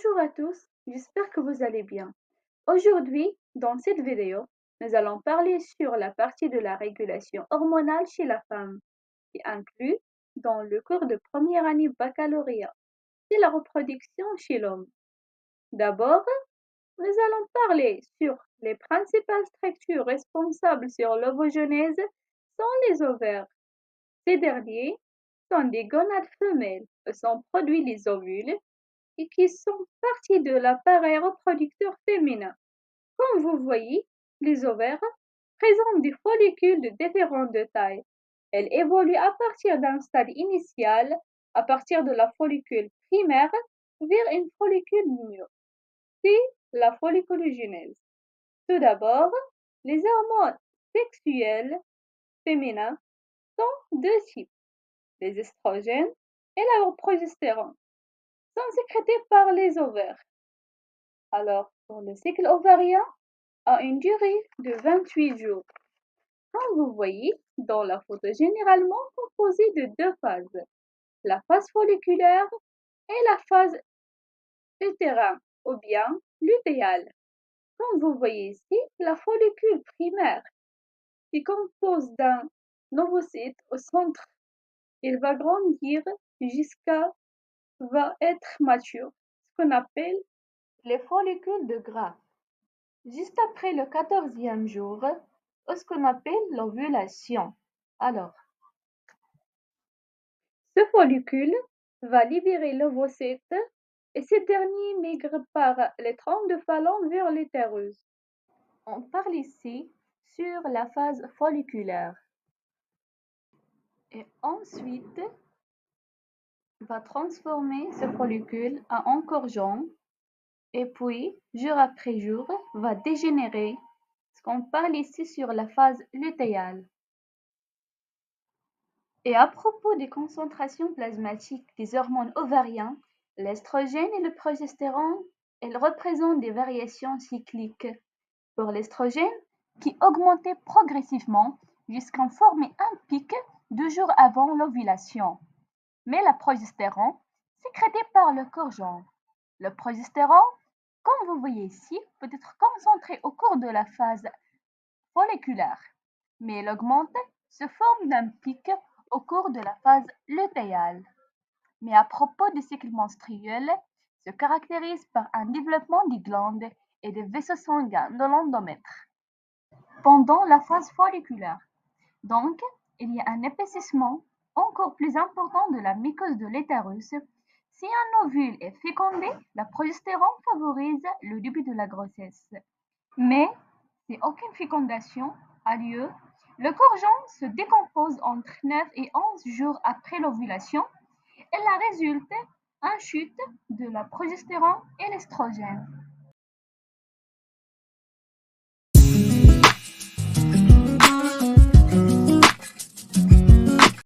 Bonjour à tous, j'espère que vous allez bien. Aujourd'hui, dans cette vidéo, nous allons parler sur la partie de la régulation hormonale chez la femme, qui inclut dans le cours de première année baccalauréat, c'est la reproduction chez l'homme. D'abord, nous allons parler sur les principales structures responsables sur l'ovogenèse sont les ovaires. Ces derniers sont des gonades femelles où sont produits les ovules et qui sont partie de l'appareil reproducteur féminin. Comme vous voyez, les ovaires présentent des follicules de différentes tailles. Elles évoluent à partir d'un stade initial, à partir de la follicule primaire, vers une follicule mûre. C'est la folliculogenèse. Tout d'abord, les hormones sexuelles féminines sont deux types, les estrogènes et la progestérone, sont sécrétés par les ovaires. Alors, pour le cycle ovarien a une durée de 28 jours. Comme vous voyez, dans la photo généralement composée de deux phases, la phase folliculaire et la phase utérine ou bien lutéale. Comme vous voyez ici, la follicule primaire qui compose d'un ovocyte au centre, il va grandir jusqu'à va être mature, ce qu'on appelle les follicules de Graaf. Juste après le 14e jour, ce qu'on appelle l'ovulation. Alors, ce follicule va libérer l'ovocyte et ce dernier migre par les troncs de phalon vers l'utérus. On parle ici sur la phase folliculaire. Et ensuite, va transformer ce follicule en encourgeon et puis, jour après jour, va dégénérer. Ce qu'on parle ici sur la phase lutéale. Et à propos des concentrations plasmatiques des hormones ovariennes, l'estrogène et le progestérone, elles représentent des variations cycliques. Pour l'estrogène, qui augmentait progressivement jusqu'à former un pic 2 jours avant l'ovulation. Mais la progestérone, sécrétée par le corps. Le progestérone, comme vous voyez ici, peut être concentré au cours de la phase folliculaire, mais elle augmente, se forme d'un pic au cours de la phase lutéale. Mais à propos du cycle menstruel, se caractérise par un développement des glandes et des vaisseaux sanguins de l'endomètre pendant la phase folliculaire. Donc, il y a un épaississement encore plus important de la muqueuse de l'utérus. Si un ovule est fécondé, la progestérone favorise le début de la grossesse. Mais si aucune fécondation a lieu, le corps se décompose entre 9 et 11 jours après l'ovulation et la résulte une chute de la progestérone et l'estrogène.